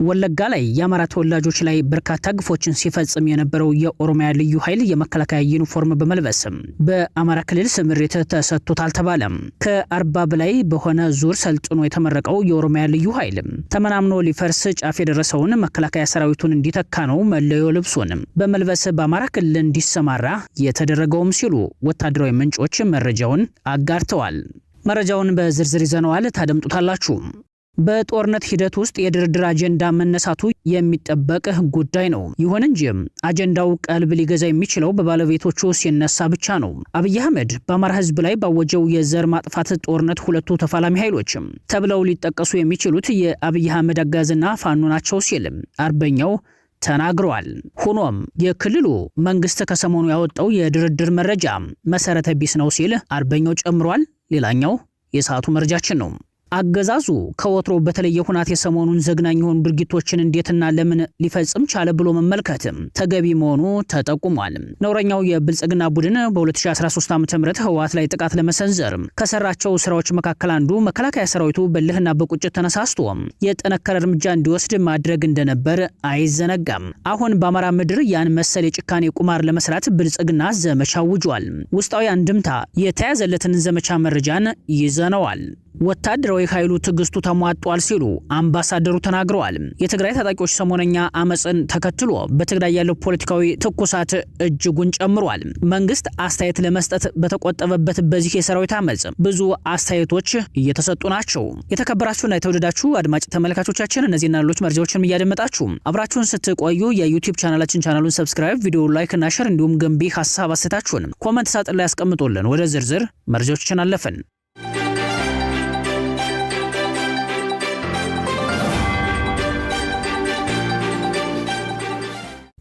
ወለጋ ላይ የአማራ ተወላጆች ላይ በርካታ ግፎችን ሲፈጽም የነበረው የኦሮሚያ ልዩ ኃይል የመከላከያ ዩኒፎርም በመልበስ በአማራ ክልል ስምሪት ተሰጥቶታል ተባለ። ከ40 በላይ በሆነ ዙር ሰልጥኖ የተመረቀው የኦሮሚያ ልዩ ኃይል ተመናምኖ ሊፈርስ ጫፍ የደረሰውን መከላከያ ሰራዊቱን እንዲተካ ነው መለዮ ልብሱን በመልበስ በአማራ ክልል እንዲሰማራ የተደረገውም ሲሉ ወታደራዊ ምንጮች መረጃውን አጋርተዋል። መረጃውን በዝርዝር ይዘነዋል፣ ታደምጡታላችሁ። በጦርነት ሂደት ውስጥ የድርድር አጀንዳ መነሳቱ የሚጠበቅ ጉዳይ ነው። ይሁን እንጂ አጀንዳው ቀልብ ሊገዛ የሚችለው በባለቤቶቹ ሲነሳ ብቻ ነው። አብይ አህመድ በአማራ ሕዝብ ላይ ባወጀው የዘር ማጥፋት ጦርነት ሁለቱ ተፋላሚ ኃይሎች ተብለው ሊጠቀሱ የሚችሉት የአብይ አህመድ አጋዝና ፋኖ ናቸው ሲል አርበኛው ተናግረዋል። ሆኖም የክልሉ መንግስት ከሰሞኑ ያወጣው የድርድር መረጃ መሰረተ ቢስ ነው ሲል አርበኛው ጨምሯል። ሌላኛው የሰዓቱ መረጃችን ነው። አገዛዙ ከወትሮ በተለየ ሁናት የሰሞኑን ዘግናኝ የሆኑ ድርጊቶችን እንዴትና ለምን ሊፈጽም ቻለ ብሎ መመልከት ተገቢ መሆኑ ተጠቁሟል። ነውረኛው የብልጽግና ቡድን በ2013 ዓ.ም ህወሓት ላይ ጥቃት ለመሰንዘር ከሰራቸው ስራዎች መካከል አንዱ መከላከያ ሰራዊቱ በልህና በቁጭት ተነሳስቶ የጠነከረ እርምጃ እንዲወስድ ማድረግ እንደነበር አይዘነጋም። አሁን በአማራ ምድር ያን መሰል የጭካኔ ቁማር ለመስራት ብልጽግና ዘመቻ አውጇል። ውስጣዊ አንድምታ የተያዘለትን ዘመቻ መረጃን ይዘነዋል። ወታደራዊ ኃይሉ ትግስቱ ተሟጧል ሲሉ አምባሳደሩ ተናግረዋል። የትግራይ ታጣቂዎች ሰሞነኛ አመጽን ተከትሎ በትግራይ ያለው ፖለቲካዊ ትኩሳት እጅጉን ጨምሯል። መንግስት አስተያየት ለመስጠት በተቆጠበበት በዚህ የሰራዊት አመጽ ብዙ አስተያየቶች እየተሰጡ ናቸው። የተከበራችሁና የተወደዳችሁ አድማጭ ተመልካቾቻችን እነዚህና ሌሎች መረጃዎችን እያደመጣችሁ አብራችሁን ስትቆዩ የዩቲዩብ ቻናሉን ሰብስክራይብ፣ ቪዲዮ ላይክ እና ሼር እንዲሁም ገንቢ ሐሳብ አስተያየታችሁን ኮሜንት ሳጥን ላይ ያስቀምጡልን። ወደ ዝርዝር መረጃዎችን አለፈን።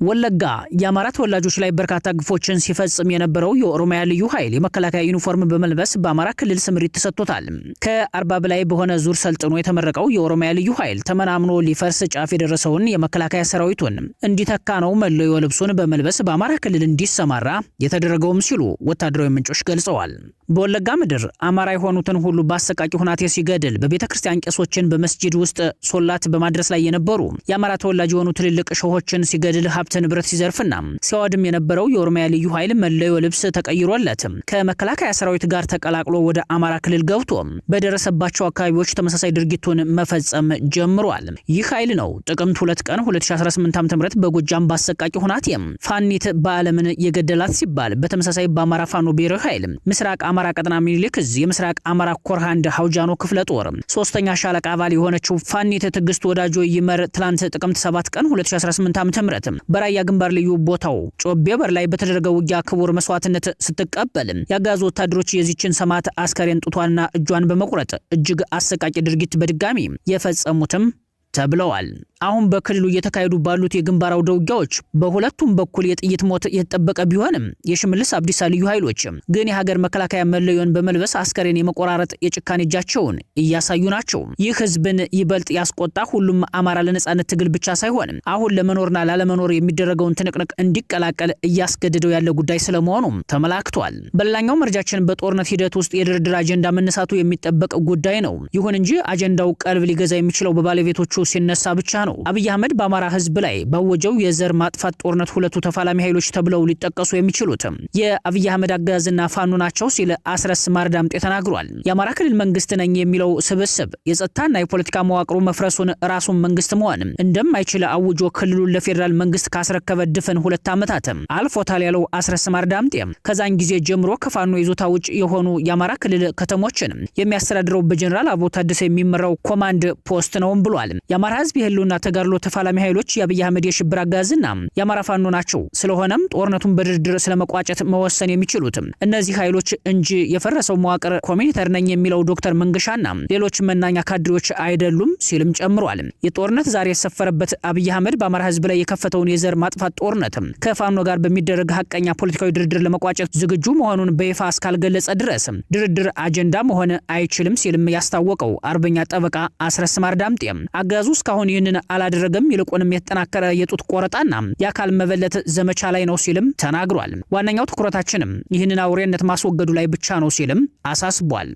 ወለጋ የአማራ ተወላጆች ላይ በርካታ ግፎችን ሲፈጽም የነበረው የኦሮሚያ ልዩ ኃይል የመከላከያ ዩኒፎርም በመልበስ በአማራ ክልል ስምሪት ተሰጥቶታል። ከ40 በላይ በሆነ ዙር ሰልጥኖ የተመረቀው የኦሮሚያ ልዩ ኃይል ተመናምኖ ሊፈርስ ጫፍ የደረሰውን የመከላከያ ሰራዊቱን እንዲተካ ነው መለዮ ልብሱን በመልበስ በአማራ ክልል እንዲሰማራ የተደረገውም ሲሉ ወታደራዊ ምንጮች ገልጸዋል። በወለጋ ምድር አማራ የሆኑትን ሁሉ በአሰቃቂ ሁናቴ ሲገድል በቤተክርስቲያን ቄሶችን በመስጂድ ውስጥ ሶላት በማድረስ ላይ የነበሩ የአማራ ተወላጅ የሆኑ ትልልቅ ሸሆችን ሲገድል ሀብት ንብረት ሲዘርፍና ሲያወድም የነበረው የኦሮሚያ ልዩ ኃይል መለዮ ልብስ ተቀይሮለት ከመከላከያ ሰራዊት ጋር ተቀላቅሎ ወደ አማራ ክልል ገብቶ በደረሰባቸው አካባቢዎች ተመሳሳይ ድርጊቱን መፈጸም ጀምሯል። ይህ ኃይል ነው ጥቅምት 2 ቀን 2018 ዓ.ም በጎጃም ባሰቃቂ ሁናቴ ፋኒት በአለምን የገደላት ሲባል በተመሳሳይ በአማራ ፋኖ ብሔራዊ ኃይል ምስራቅ አማራ ቀጠና ሚኒሊክ የምስራቅ አማራ ኮር 1 ሐውጃኖ ክፍለ ጦር 3ኛ ሻለቃ አባል የሆነችው ፋኒት ትግስት ወዳጆ ይመር ትላንት ጥቅምት 7 ቀን 2018 ዓ.ም በራያ ግንባር ልዩ ቦታው ጮቤ በር ላይ በተደረገው ውጊያ ክቡር መስዋዕትነት ስትቀበል ያጋዙ ወታደሮች የዚችን ሰማዕት አስከሬን ጡቷንና እጇን በመቁረጥ እጅግ አሰቃቂ ድርጊት በድጋሚ የፈጸሙትም ተብለዋል። አሁን በክልሉ እየተካሄዱ ባሉት የግንባር አውደ ውጊያዎች በሁለቱም በኩል የጥይት ሞት የተጠበቀ ቢሆንም የሽመልስ አብዲሳ ልዩ ኃይሎች ግን የሀገር መከላከያ መለዮን በመልበስ አስከሬን የመቆራረጥ የጭካኔ እጃቸውን እያሳዩ ናቸው። ይህ ህዝብን ይበልጥ ያስቆጣ ሁሉም አማራ ለነጻነት ትግል ብቻ ሳይሆን አሁን ለመኖርና ላለመኖር የሚደረገውን ትንቅንቅ እንዲቀላቀል እያስገደደው ያለ ጉዳይ ስለመሆኑም ተመላክቷል። በሌላኛው መረጃችን በጦርነት ሂደት ውስጥ የድርድር አጀንዳ መነሳቱ የሚጠበቅ ጉዳይ ነው። ይሁን እንጂ አጀንዳው ቀልብ ሊገዛ የሚችለው በባለቤቶቹ ሲነሳ ብቻ ነው። አብይ አህመድ በአማራ ህዝብ ላይ ባወጀው የዘር ማጥፋት ጦርነት ሁለቱ ተፋላሚ ኃይሎች ተብለው ሊጠቀሱ የሚችሉት የአብይ አህመድ አጋዝና ፋኖ ናቸው ሲል አስረስ ማርዳምጤ ተናግሯል። የአማራ ክልል መንግስት ነኝ የሚለው ስብስብ የጸጥታና የፖለቲካ መዋቅሩ መፍረሱን ራሱን መንግስት መሆን እንደማይችል አውጆ ክልሉን ለፌዴራል መንግስት ካስረከበ ድፍን 2 ዓመታት አልፎታል ያለው አስረስ ማርዳምጤ ከዛን ጊዜ ጀምሮ ከፋኖ ይዞታ ውጭ የሆኑ የአማራ ክልል ከተሞችን የሚያስተዳድረው በጀነራል አበባው ታደሰ የሚመራው ኮማንድ ፖስት ነው ብሏል። የአማራ ህዝብ የህልውና ተጋድሎ ተፋላሚ ኃይሎች የአብይ አህመድ የሽብር አጋዝና የአማራ ፋኖ ናቸው። ስለሆነም ጦርነቱን በድርድር ስለመቋጨት መወሰን የሚችሉት እነዚህ ኃይሎች እንጂ የፈረሰው መዋቅር ኮሚኒተር ነኝ የሚለው ዶክተር መንገሻና ሌሎች መናኛ ካድሬዎች አይደሉም ሲልም ጨምሯል። የጦርነት ዛሬ የሰፈረበት አብይ አህመድ በአማራ ህዝብ ላይ የከፈተውን የዘር ማጥፋት ጦርነት ከፋኖ ጋር በሚደረግ ሀቀኛ ፖለቲካዊ ድርድር ለመቋጨት ዝግጁ መሆኑን በይፋ እስካልገለጸ ድረስ ድርድር አጀንዳ መሆን አይችልም ሲልም ያስታወቀው አርበኛ ጠበቃ አስረስ ማርዳምጤ አጋዙ እስካሁን ይህንን አላደረገም፣ ይልቁንም የተጠናከረ የጡት ቆረጣና የአካል መበለት ዘመቻ ላይ ነው ሲልም ተናግሯል። ዋነኛው ትኩረታችንም ይህንን አውሬነት ማስወገዱ ላይ ብቻ ነው ሲልም አሳስቧል።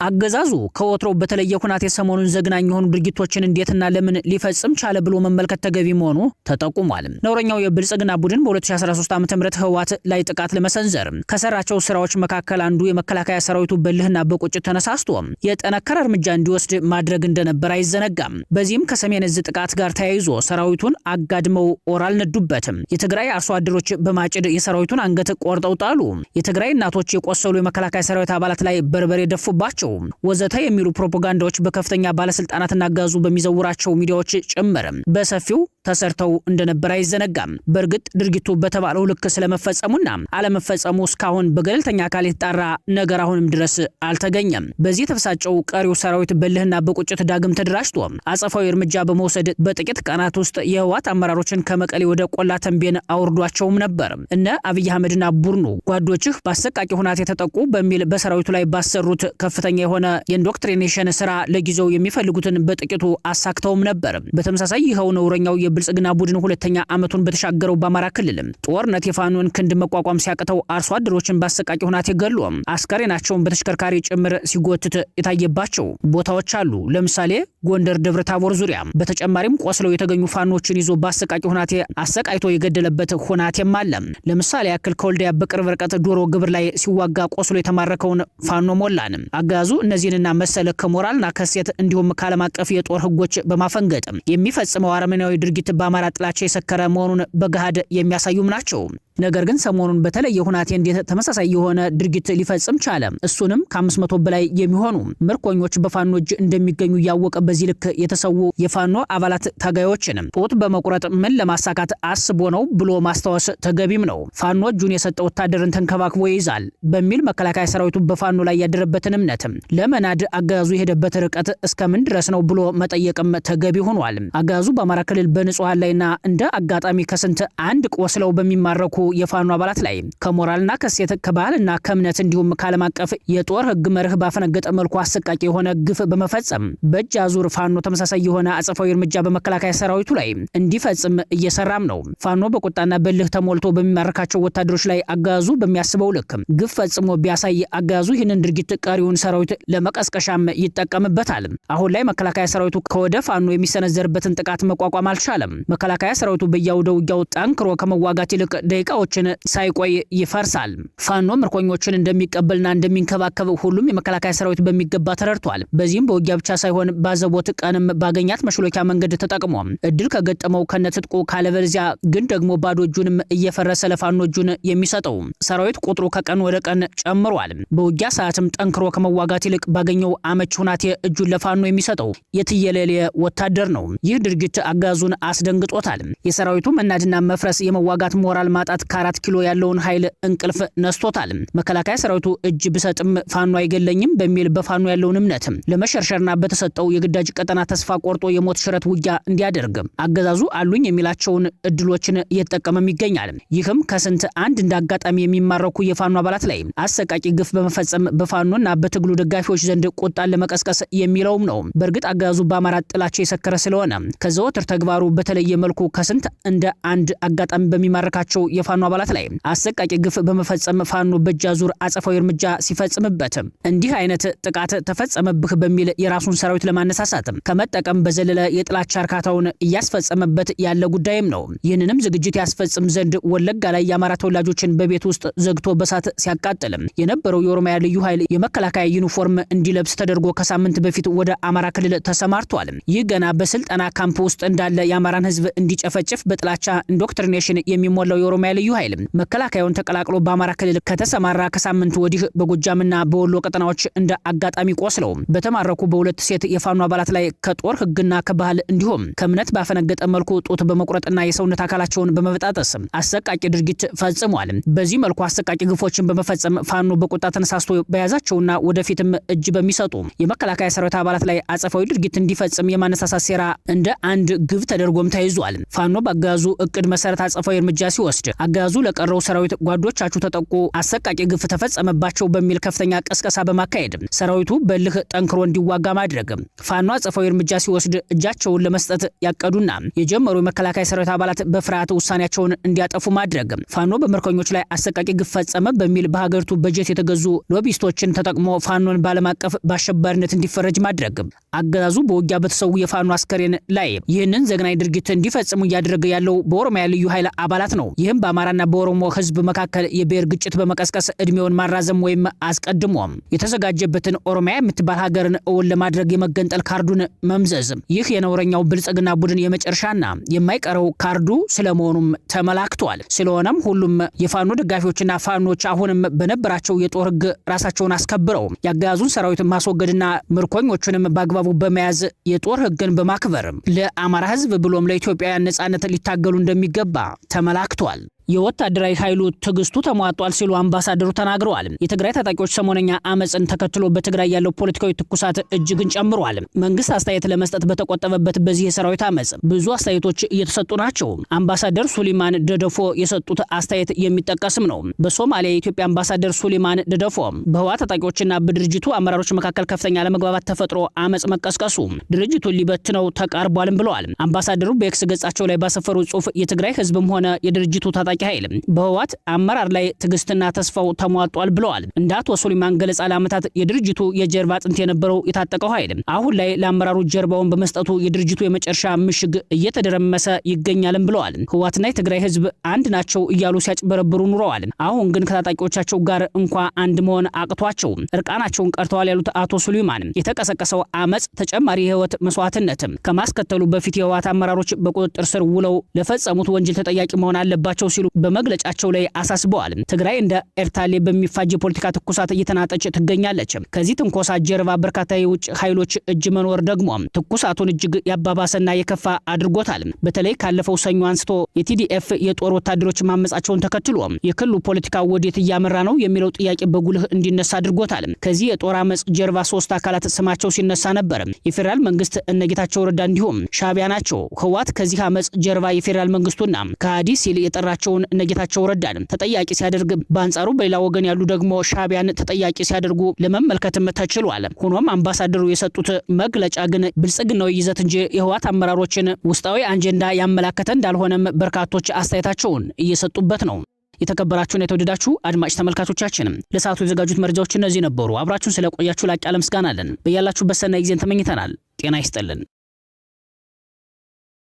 አገዛዙ ከወትሮ በተለየ ሁናቴ ሰሞኑን ዘግናኝ የሆኑ ድርጊቶችን እንዴትና ለምን ሊፈጽም ቻለ ብሎ መመልከት ተገቢ መሆኑ ተጠቁሟል። ነውረኛው የብልጽግና ቡድን በ2013 ዓ.ም ህወሓት ላይ ጥቃት ለመሰንዘር ከሰራቸው ስራዎች መካከል አንዱ የመከላከያ ሰራዊቱ በልህና በቁጭት ተነሳስቶ የጠነከረ እርምጃ እንዲወስድ ማድረግ እንደነበር አይዘነጋም። በዚህም ከሰሜን እዝ ጥቃት ጋር ተያይዞ ሰራዊቱን አጋድመው ኦራል ነዱበትም። የትግራይ አርሶ አደሮች በማጭድ የሰራዊቱን አንገት ቆርጠው ጣሉ። የትግራይ እናቶች የቆሰሉ የመከላከያ ሰራዊት አባላት ላይ በርበሬ ደፉባቸው ወዘተ የሚሉ ፕሮፓጋንዳዎች በከፍተኛ ባለስልጣናትና አገዛዙ በሚዘውራቸው ሚዲያዎች ጭምር በሰፊው ተሰርተው እንደነበር አይዘነጋም። በእርግጥ ድርጊቱ በተባለው ልክ ስለመፈጸሙና አለመፈጸሙ እስካሁን በገለልተኛ አካል የተጣራ ነገር አሁንም ድረስ አልተገኘም። በዚህ የተበሳጨው ቀሪው ሰራዊት በልህና በቁጭት ዳግም ተደራጅቶ አጸፋዊ እርምጃ በመውሰድ በጥቂት ቀናት ውስጥ የህወሓት አመራሮችን ከመቀሌ ወደ ቆላ ተንቤን አውርዷቸውም ነበር። እነ አብይ አህመድና ቡድኑ ጓዶችህ በአሰቃቂ ሁናቴ የተጠቁ በሚል በሰራዊቱ ላይ ባሰሩት ከፍተኛ የሆነ የኢንዶክትሪኔሽን ስራ ለጊዜው የሚፈልጉትን በጥቂቱ አሳክተውም ነበር። በተመሳሳይ ይኸው ነውረኛው የብልጽግና ቡድን ሁለተኛ ዓመቱን በተሻገረው በአማራ ክልል ጦርነት የፋኖን ክንድ መቋቋም ሲያቅተው አርሶ አደሮችን በአሰቃቂ ሁናቴ ገሎ አስከሬናቸውን በተሽከርካሪ ጭምር ሲጎትት የታየባቸው ቦታዎች አሉ። ለምሳሌ ጎንደር ደብረ ታቦር ዙሪያ። በተጨማሪም ቆስለው የተገኙ ፋኖችን ይዞ በአሰቃቂ ሁናቴ አሰቃይቶ የገደለበት ሁናቴም አለ። ለምሳሌ ያክል ከወልዲያ በቅርብ ርቀት ዶሮ ግብር ላይ ሲዋጋ ቆስሎ የተማረከውን ፋኖ ሞላን አገዛዙ እነዚህንና መሰል ከሞራልና ከሴት እንዲሁም ከዓለም አቀፍ የጦር ህጎች በማፈንገጥ የሚፈጽመው አረመኔያዊ ድርጊት በአማራ ጥላቻ የሰከረ መሆኑን በገሃድ የሚያሳዩም ናቸው። ነገር ግን ሰሞኑን በተለየ ሁናቴ እንዴት ተመሳሳይ የሆነ ድርጊት ሊፈጽም ቻለ? እሱንም ከ500 በላይ የሚሆኑ ምርኮኞች በፋኖ እጅ እንደሚገኙ ያወቀ በዚህ ልክ የተሰዉ የፋኖ አባላት ታጋዮችን ጡት በመቁረጥ ምን ለማሳካት አስቦ ነው ብሎ ማስታወስ ተገቢም ነው። ፋኖ እጁን የሰጠ ወታደርን ተንከባክቦ ይይዛል በሚል መከላከያ ሰራዊቱ በፋኖ ላይ ያደረበትን እምነት ለመናድ አገዛዙ የሄደበት ርቀት እስከምን ድረስ ነው ብሎ መጠየቅም ተገቢ ሆኗል። አገዛዙ በአማራ ክልል በንጹሃን ላይና እንደ አጋጣሚ ከስንት አንድ ቆስለው በሚማረኩ የፋኖ አባላት ላይ ከሞራልና ከሴት ከባህልና ከእምነት እንዲሁም ከዓለም አቀፍ የጦር ህግ መርህ ባፈነገጠ መልኩ አሰቃቂ የሆነ ግፍ በመፈጸም በእጅ አዙር ፋኖ ተመሳሳይ የሆነ አጸፋዊ እርምጃ በመከላከያ ሰራዊቱ ላይ እንዲፈጽም እየሰራም ነው። ፋኖ በቁጣና በልህ ተሞልቶ በሚማረካቸው ወታደሮች ላይ አገዛዙ በሚያስበው ልክ ግፍ ፈጽሞ ቢያሳይ አገዛዙ ይህንን ድርጊት ቀሪውን ሰራዊት ለመቀስቀሻም ይጠቀምበታል። አሁን ላይ መከላከያ ሰራዊቱ ከወደ ፋኖ የሚሰነዘርበትን ጥቃት መቋቋም አልቻለም። መከላከያ ሰራዊቱ በያውደ ውጊያው ጠንክሮ ከመዋጋት ይልቅ ደቂቃዎችን ሳይቆይ ይፈርሳል። ፋኖ ምርኮኞችን እንደሚቀበልና እንደሚንከባከብ ሁሉም የመከላከያ ሰራዊት በሚገባ ተረድቷል። በዚህም በውጊያ ብቻ ሳይሆን ባዘቦት ቀንም ባገኛት መሽሎኪያ መንገድ ተጠቅሞ እድል ከገጠመው ከነትጥቁ ካለበለዚያ ግን ደግሞ ባዶ እጁንም እየፈረሰ ለፋኖ እጁን የሚሰጠው ሰራዊት ቁጥሩ ከቀን ወደ ቀን ጨምሯል። በውጊያ ሰዓትም ጠንክሮ ከመዋጋት ይልቅ ባገኘው አመች ሁናቴ እጁን ለፋኖ የሚሰጠው የትየለሌ ወታደር ነው። ይህ ድርጊት አገዛዙን አስደንግጦታል። የሰራዊቱ መናድና መፍረስ የመዋጋት ሞራል ማጣት ከ4 ኪሎ ያለውን ኃይል እንቅልፍ ነስቶታል። መከላከያ ሰራዊቱ እጅ ብሰጥም ፋኖ አይገለኝም በሚል በፋኖ ያለውን እምነት ለመሸርሸርና በተሰጠው የግዳጅ ቀጠና ተስፋ ቆርጦ የሞት ሽረት ውጊያ እንዲያደርግ አገዛዙ አሉኝ የሚላቸውን እድሎችን እየተጠቀመም ይገኛል። ይህም ከስንት አንድ እንዳጋጣሚ የሚማረኩ የፋኖ አባላት ላይ አሰቃቂ ግፍ በመፈጸም በፋኖና በትግሉ ደጋፊዎች ዘንድ ቁጣን ለመቀስቀስ የሚለውም ነው። በእርግጥ አገዛዙ በአማራ ጥላቻ የሰከረ ስለሆነ ከዘወትር ተግባሩ በተለየ መልኩ ከስንት እንደ አንድ አጋጣሚ በሚማረካቸው የፋኖ አባላት ላይ አሰቃቂ ግፍ በመፈጸም ፋኖ በእጅ አዙር አጸፋዊ እርምጃ ሲፈጽምበት እንዲህ አይነት ጥቃት ተፈጸመብህ በሚል የራሱን ሰራዊት ለማነሳሳት ከመጠቀም በዘለለ የጥላቻ እርካታውን እያስፈጸመበት ያለ ጉዳይም ነው። ይህንንም ዝግጅት ያስፈጽም ዘንድ ወለጋ ላይ የአማራ ተወላጆችን በቤት ውስጥ ዘግቶ በሳት ሲያቃጥል የነበረው የኦሮሚያ ልዩ ኃይል የመከላከያ ዩኒፎርም እንዲለብስ ተደርጎ ከሳምንት በፊት ወደ አማራ ክልል ተሰማርቷል። ይህ ገና በስልጠና ካምፕ ውስጥ እንዳለ የአማራን ህዝብ እንዲጨፈጭፍ በጥላቻ ኢንዶክትሪኔሽን የሚሞላው የኦሮሚያ ልዩ ኃይል መከላከያውን ተቀላቅሎ በአማራ ክልል ከተሰማራ ከሳምንት ወዲህ በጎጃምና በወሎ ቀጠናዎች እንደ አጋጣሚ ቆስለው በተማረኩ በሁለት ሴት የፋኖ አባላት ላይ ከጦር ህግና ከባህል እንዲሁም ከእምነት ባፈነገጠ መልኩ ጡት በመቁረጥና የሰውነት አካላቸውን በመበጣጠስ አሰቃቂ ድርጊት ፈጽሟል። በዚህ መልኩ አሰቃቂ ግፎችን በመፈጸም ፋኖ በቁጣ ተነሳስቶ በያዛቸውና ወደፊትም እጅ በሚሰጡ የመከላከያ ሰራዊት አባላት ላይ አጸፋዊ ድርጊት እንዲፈጽም የማነሳሳት ሴራ እንደ አንድ ግብ ተደርጎም ተይዟል። ፋኖ በአገዛዙ እቅድ መሰረት አጸፋዊ እርምጃ ሲወስድ አገዛዙ ለቀረው ሰራዊት ጓዶቻችሁ ተጠቁ፣ አሰቃቂ ግፍ ተፈጸመባቸው በሚል ከፍተኛ ቀስቀሳ በማካሄድ ሰራዊቱ በልህ ጠንክሮ እንዲዋጋ ማድረግ፣ ፋኖ አጸፋዊ እርምጃ ሲወስድ እጃቸውን ለመስጠት ያቀዱና የጀመሩ የመከላከያ ሰራዊት አባላት በፍርሃት ውሳኔያቸውን እንዲያጠፉ ማድረግ፣ ፋኖ በምርኮኞች ላይ አሰቃቂ ግፍ ፈጸመ በሚል በሀገሪቱ በጀት የተገዙ ሎቢስቶችን ተጠቅሞ ፋኖን ባለም አቀፍ በአሸባሪነት እንዲፈረጅ ማድረግ፣ አገዛዙ በውጊያ በተሰዉ የፋኖ አስከሬን ላይ ይህንን ዘግናኝ ድርጊት እንዲፈጽሙ እያደረገ ያለው በኦሮሚያ ልዩ ኃይል አባላት ነው። ይህም በአማራና በኦሮሞ ህዝብ መካከል የብሔር ግጭት በመቀስቀስ እድሜውን ማራዘም ወይም አስቀድሞ የተዘጋጀበትን ኦሮሚያ የምትባል ሀገርን እውን ለማድረግ የመገንጠል ካርዱን መምዘዝ፣ ይህ የነውረኛው ብልጽግና ቡድን የመጨረሻና የማይቀረው ካርዱ ስለመሆኑም ተመላክቷል። ስለሆነም ሁሉም የፋኖ ደጋፊዎችና ፋኖች አሁንም በነበራቸው የጦር ህግ ራሳቸውን አስከብረው የአገዛዙን ሰራዊት ማስወገድና ምርኮኞቹንም በአግባቡ በመያዝ የጦር ህግን በማክበር ለአማራ ህዝብ ብሎም ለኢትዮጵያውያን ነጻነት ሊታገሉ እንደሚገባ ተመላክቷል። የወታደራዊ ኃይሉ ትግስቱ ተሟጧል ሲሉ አምባሳደሩ ተናግረዋል። የትግራይ ታጣቂዎች ሰሞነኛ አመጽን ተከትሎ በትግራይ ያለው ፖለቲካዊ ትኩሳት እጅግን ጨምሯል። መንግስት አስተያየት ለመስጠት በተቆጠበበት በዚህ የሰራዊት አመጽ ብዙ አስተያየቶች እየተሰጡ ናቸው። አምባሳደር ሱሊማን ደደፎ የሰጡት አስተያየት የሚጠቀስም ነው። በሶማሊያ የኢትዮጵያ አምባሳደር ሱሊማን ደደፎ በህወሓት ታጣቂዎችና በድርጅቱ አመራሮች መካከል ከፍተኛ አለመግባባት ተፈጥሮ አመጽ መቀስቀሱ ድርጅቱን ሊበትነው ተቃርቧልም ብለዋል። አምባሳደሩ በኤክስ ገጻቸው ላይ ባሰፈሩ ጽሁፍ የትግራይ ህዝብም ሆነ የድርጅቱ ታጣቂ ኃይል በህወሓት አመራር ላይ ትግስትና ተስፋው ተሟጧል ብለዋል። እንደ አቶ ሱሊማን ገለጻ ለዓመታት የድርጅቱ የጀርባ አጥንት የነበረው የታጠቀው ኃይል አሁን ላይ ለአመራሩ ጀርባውን በመስጠቱ የድርጅቱ የመጨረሻ ምሽግ እየተደረመሰ ይገኛልም ብለዋል። ህወሓትና የትግራይ ህዝብ አንድ ናቸው እያሉ ሲያጭበረብሩ ኑረዋል። አሁን ግን ከታጣቂዎቻቸው ጋር እንኳ አንድ መሆን አቅቷቸው እርቃናቸውን ቀርተዋል ያሉት አቶ ሱሊማን የተቀሰቀሰው አመጽ ተጨማሪ የህይወት መስዋዕትነት ከማስከተሉ በፊት የህወሓት አመራሮች በቁጥጥር ስር ውለው ለፈጸሙት ወንጀል ተጠያቂ መሆን አለባቸው ሲሉ በመግለጫቸው ላይ አሳስበዋል። ትግራይ እንደ ኤርታሌ በሚፋጅ የፖለቲካ ትኩሳት እየተናጠች ትገኛለች። ከዚህ ትንኮሳ ጀርባ በርካታ የውጭ ኃይሎች እጅ መኖር ደግሞ ትኩሳቱን እጅግ ያባባሰና የከፋ አድርጎታል። በተለይ ካለፈው ሰኞ አንስቶ የቲዲኤፍ የጦር ወታደሮች ማመጻቸውን ተከትሎ የክልሉ ፖለቲካ ወዴት እያመራ ነው የሚለው ጥያቄ በጉልህ እንዲነሳ አድርጎታል። ከዚህ የጦር አመጽ ጀርባ ሶስት አካላት ስማቸው ሲነሳ ነበር። የፌዴራል መንግስት እነጌታቸው ረዳ እንዲሁም ሻዕቢያ ናቸው። ህወሓት ከዚህ አመጽ ጀርባ የፌዴራል መንግስቱና ከሃዲ ሲል የጠራቸው እነጌታቸው ረዳን ተጠያቂ ሲያደርግ፣ በአንጻሩ በሌላ ወገን ያሉ ደግሞ ሻዕቢያን ተጠያቂ ሲያደርጉ ለመመልከትም ተችሏል። ሆኖም አምባሳደሩ የሰጡት መግለጫ ግን ብልጽግናዊ ይዘት እንጂ የህወሓት አመራሮችን ውስጣዊ አጀንዳ ያመላከተ እንዳልሆነም በርካቶች አስተያየታቸውን እየሰጡበት ነው። የተከበራችሁና የተወደዳችሁ አድማጭ ተመልካቾቻችን ለሰዓቱ የዘጋጁት መረጃዎች እነዚህ ነበሩ። አብራችሁን ስለቆያችሁ ላቅ ያለ ምስጋና አለን። በያላችሁበት ሰናይ ጊዜን ተመኝተናል። ጤና ይስጥልን።